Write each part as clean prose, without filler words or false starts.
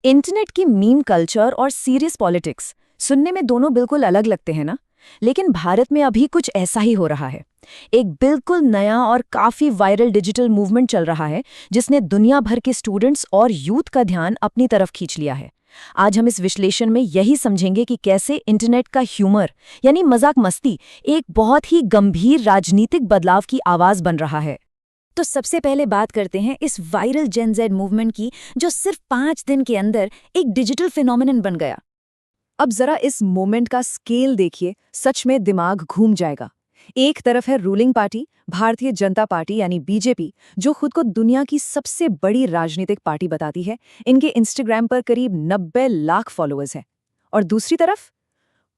Internet की meme culture और serious politics सुनने में दोनों बिल्कुल अलग लगते हैं ना। लेकिन भारत में अभी कुछ ऐसा ही हो रहा है। एक बिल्कुल नया और काफी वायरल डिजिटल मूवमेंट चल रहा है जिसने दुनिया भर के स्टूडेंट्स और यूथ का ध्यान अपनी तरफ खींच लिया है। आज हम इस विश्लेषण में यही समझेंगे कि कैसे इंटरनेट का ह्यूमर यानी मजाक मस्ती एक बहुत ही गंभीर राजनीतिक बदलाव की आवाज बन रहा है। तो सबसे पहले बात करते हैं इस वायरल जेन ज़ेड मूवमेंट की, जो सिर्फ 5 दिन के अंदर एक डिजिटल फिनोमिनन बन गया। अब जरा इस मोमेंट का स्केल देखिए, सच में दिमाग घूम जाएगा। एक तरफ है ruling party, Bharatiya Janata party यानी बीजेपी, जो खुद को दुनिया की सबसे बड़ी राजनीतिक पार्टी बताती है। इनके इंस्टाग्राम पर करीब 90 लाख फॉलोअर्स हैं। और दूसरी तरफ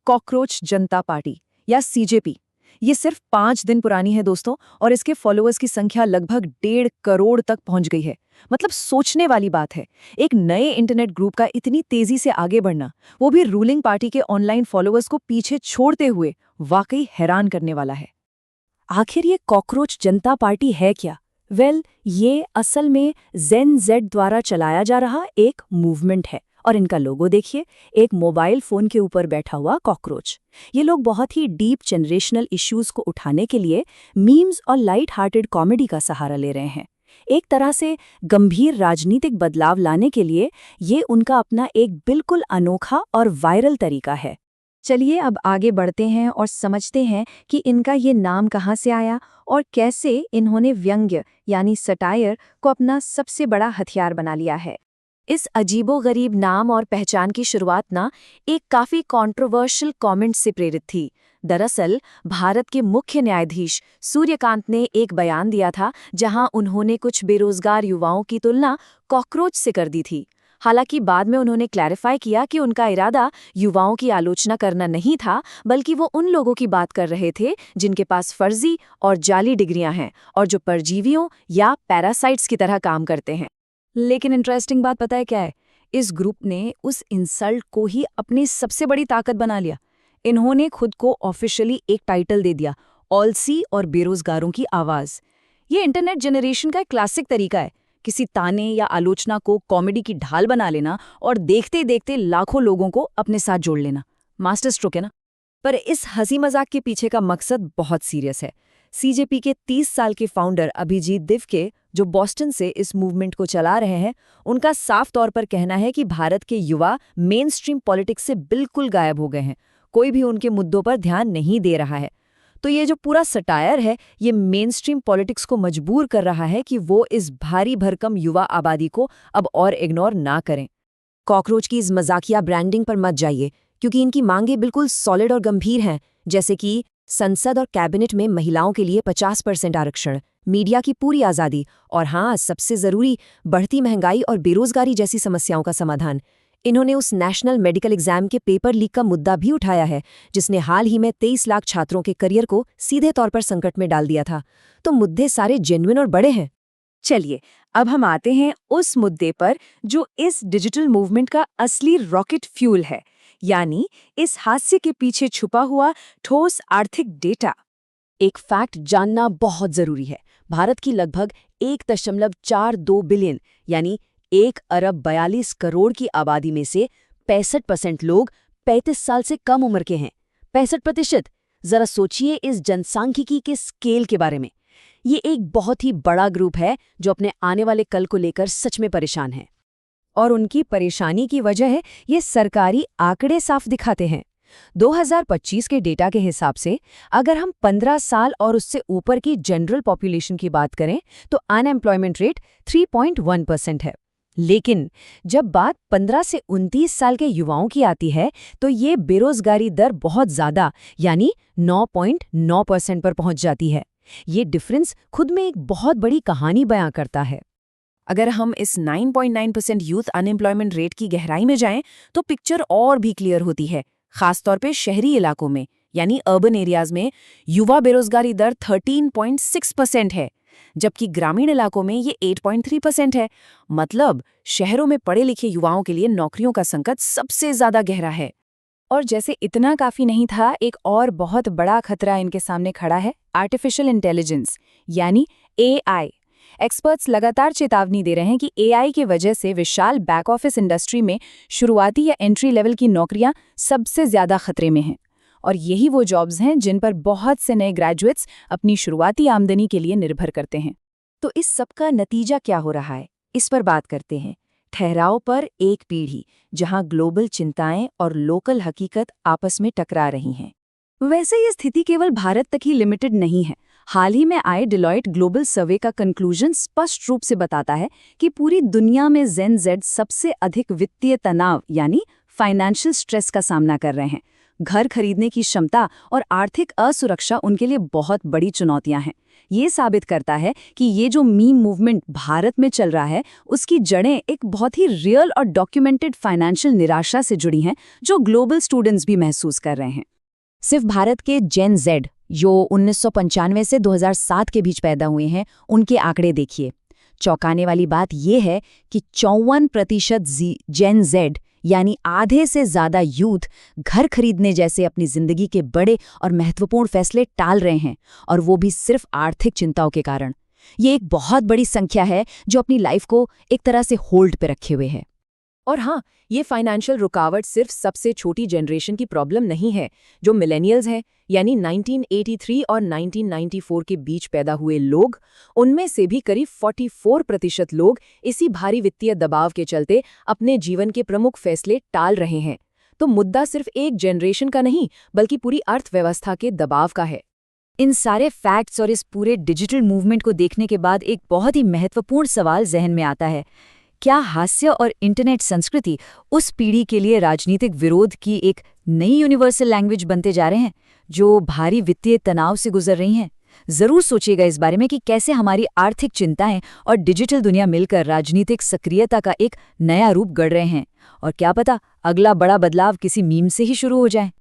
कॉकरोच जनता पार्टी या सीजेपी। ये सिर्फ 5 दिन पुरानी है दोस्तों, और इसके फॉलोअर्स की संख्या लगभग 1.5 करोड़ तक पहुंच गई है। मतलब सोचने वाली बात है, एक नए इंटरनेट ग्रुप का इतनी तेजी से आगे बढ़ना, वो भी रूलिंग पार्टी के ऑनलाइन फॉलोअर्स को पीछे छोड़ते हुए, वाकई हैरान करने वाला है। आखिर ये कॉकरोच जनता पार्टी है क्या? ये असल में जेन ज़ेड द्वारा चलाया जा रहा एक मूवमेंट है। और इनका लोगो देखिए, एक मोबाइल फोन के ऊपर बैठा हुआ कॉकरोच। ये लोग बहुत ही डीप जनरेशनल इश्यूज को उठाने के लिए मीम्स और लाइट हार्टेड कॉमेडी का सहारा ले रहे हैं। एक तरह से गंभीर राजनीतिक बदलाव लाने के लिए ये उनका अपना एक बिल्कुल अनोखा और वायरल तरीका है। चलिए अब आगे बढ़ते हैं और समझते हैं कि इनका ये नाम कहाँ से आया और कैसे इन्होंने व्यंग्य यानी सटायर को अपना सबसे बड़ा हथियार बना लिया है। इस अजीबोगरीब नाम और पहचान की शुरुआत ना एक काफी कंट्रोवर्शियल कमेंट से प्रेरित थी। दरअसल भारत के मुख्य न्यायाधीश सूर्यकांत ने एक बयान दिया था जहां उन्होंने कुछ बेरोजगार युवाओं की तुलना कॉकरोच से कर दी थी। हालांकि बाद में उन्होंने क्लैरिफाई किया कि उनका इरादा युवाओं की आलोचना करना नहीं था, बल्कि वो उन लोगों की बात कर रहे थे जिनके पास फर्जी और जाली डिग्रियां हैं और जो परजीवियों या पैरासाइट्स की तरह काम करते हैं। लेकिन इंटरेस्टिंग बात पता है क्या है? इस ग्रुप ने उस इंसल्ट को ही अपनी सबसे बड़ी ताकत बना लिया। इन्होंने खुद को ऑफिशियली एक टाइटल दे दिया, ऑलसी और बेरोजगारों की आवाज। ये इंटरनेट जनरेशन का एक क्लासिक तरीका है, किसी ताने या आलोचना को कॉमेडी की ढाल बना लेना और देखते देखते लाखों लोगों को अपने साथ जोड़ लेना। मास्टर स्ट्रोक है ना। पर इस हंसी मजाक के पीछे का मकसद बहुत सीरियस है। सीजेपी के 30 साल के फाउंडर अभिजीत दिवके, जो बॉस्टन से इस मूवमेंट को चला रहे हैं, उनका साफ तौर पर कहना है कि भारत के युवा मेन स्ट्रीम पॉलिटिक्स से बिल्कुल गायब हो गए हैं। कोई भी उनके मुद्दों पर ध्यान नहीं दे रहा है। तो ये जो पूरा सटायर है, ये मेन स्ट्रीम पॉलिटिक्स को मजबूर कर रहा है कि वो इस भारी भरकम युवा आबादी को अब और इग्नोर ना करें। कॉकरोच की इस मजाकिया ब्रांडिंग पर मत जाइए, क्योंकि इनकी मांगें बिल्कुल सॉलिड और गंभीर हैं, जैसे कि संसद और कैबिनेट में महिलाओं के लिए 50% आरक्षण, मीडिया की पूरी आज़ादी और हाँ, सबसे ज़रूरी, बढ़ती महंगाई और बेरोजगारी जैसी समस्याओं का समाधान। इन्होंने उस नेशनल मेडिकल एग्जाम के पेपर लीक का मुद्दा भी उठाया है, जिसने हाल ही में 23 लाख छात्रों के करियर को सीधे तौर पर संकट में डाल दिया था। तो मुद्दे सारे जेन्युइन और बड़े हैं। चलिए अब हम आते हैं उस मुद्दे पर जो इस डिजिटल मूवमेंट का असली रॉकेट फ्यूल है, यानी इस हास्य के पीछे छुपा हुआ ठोस आर्थिक डेटा। एक फैक्ट जानना बहुत जरूरी है। भारत की लगभग 1.42 बिलियन यानी 1 अरब 42 करोड़ की आबादी में से 65% लोग 35 साल से कम उम्र के हैं। 65%! जरा सोचिए इस जनसांख्यिकी के स्केल के बारे में। ये एक बहुत ही बड़ा ग्रुप है जो अपने आने वाले कल को लेकर सच में परेशान है। और उनकी परेशानी की वजह है ये सरकारी आंकड़े साफ दिखाते हैं। 2025 के डेटा के हिसाब से अगर हम 15 साल और उससे ऊपर की जनरल पॉपुलेशन की बात करें तो अनएम्प्लॉयमेंट रेट 3.1% है। लेकिन जब बात 15 से 29 साल के युवाओं की आती है तो ये बेरोजगारी दर बहुत ज़्यादा यानी 9.9% पर पहुंच जाती है। ये डिफरेंस खुद में एक बहुत बड़ी कहानी बयां करता है। अगर हम इस 9.9% यूथ अनएम्प्लॉयमेंट रेट की गहराई में जाएं तो पिक्चर और भी क्लियर होती है। खासतौर पे शहरी इलाकों में यानी अर्बन एरियाज में युवा बेरोजगारी दर 13.6% है, जबकि ग्रामीण इलाकों में ये 8.3% है। मतलब शहरों में पढ़े लिखे युवाओं के लिए नौकरियों का संकट सबसे ज्यादा गहरा है। और जैसे इतना काफी नहीं था, एक और बहुत बड़ा खतरा इनके सामने खड़ा है, आर्टिफिशियल इंटेलिजेंस यानी एआई। एक्सपर्ट्स लगातार चेतावनी दे रहे हैं कि एआई की वजह से विशाल बैक ऑफिस इंडस्ट्री में शुरुआती या एंट्री लेवल की नौकरियां सबसे ज्यादा खतरे में हैं। और यही वो जॉब्स हैं जिन पर बहुत से नए ग्रेजुएट्स अपनी शुरुआती आमदनी के लिए निर्भर करते हैं। तो इस सब का नतीजा क्या हो रहा है, इस पर बात करते हैं। ठहराव पर एक पीढ़ी जहां ग्लोबल चिंताएं और लोकल हकीकत आपस में टकरा रही हैं। वैसे ये स्थिति केवल भारत तक ही लिमिटेड नहीं है। हाल ही में आए डिलॉयट ग्लोबल सर्वे का कंक्लूजन स्पष्ट रूप से बताता है कि पूरी दुनिया में जेन जेड सबसे अधिक वित्तीय तनाव यानी फाइनेंशियल स्ट्रेस का सामना कर रहे हैं। घर खरीदने की क्षमता और आर्थिक असुरक्षा उनके लिए बहुत बड़ी चुनौतियां हैं। ये साबित करता है कि ये जो मीम मूवमेंट भारत में चल रहा है उसकी जड़ें एक बहुत ही रियल और डॉक्यूमेंटेड फाइनेंशियल निराशा से जुड़ी हैं, जो ग्लोबल स्टूडेंट्स भी महसूस कर रहे हैं। सिर्फ भारत के जेन जेड जो 1995 से 2007 के बीच पैदा हुए हैं, उनके आंकड़े देखिए। चौंकाने वाली बात यह है कि 54% जेन जेड यानी आधे से ज्यादा यूथ घर खरीदने जैसे अपनी जिंदगी के बड़े और महत्वपूर्ण फैसले टाल रहे हैं, और वो भी सिर्फ आर्थिक चिंताओं के कारण। ये एक बहुत बड़ी संख्या है जो अपनी लाइफ को एक तरह से होल्ड पे रखे हुए है। और हाँ, ये फाइनेंशियल रुकावट सिर्फ सबसे छोटी जनरेशन की प्रॉब्लम नहीं है। जो मिलेनियल्स हैं, यानी 1983 और 1994 के बीच पैदा हुए लोग, उनमें से भी करीब 44% लोग इसी भारी वित्तीय दबाव के चलते अपने जीवन के प्रमुख फैसले टाल रहे हैं। तो मुद्दा सिर्फ एक जनरेशन का नहीं, बल्कि पूरी अर्थव्यवस्था के दबाव का है। इन सारे फैक्ट्स और इस पूरे डिजिटल मूवमेंट को देखने के बाद एक बहुत ही महत्वपूर्ण सवाल जहन में आता है। क्या हास्य और इंटरनेट संस्कृति उस पीढ़ी के लिए राजनीतिक विरोध की एक नई यूनिवर्सल लैंग्वेज बनते जा रहे हैं, जो भारी वित्तीय तनाव से गुजर रही हैं? जरूर सोचिएगा इस बारे में कि कैसे हमारी आर्थिक चिंताएं और डिजिटल दुनिया मिलकर राजनीतिक सक्रियता का एक नया रूप गढ़ रहे हैं। और क्या पता, अगला बड़ा बदलाव किसी मीम से ही शुरू हो जाए।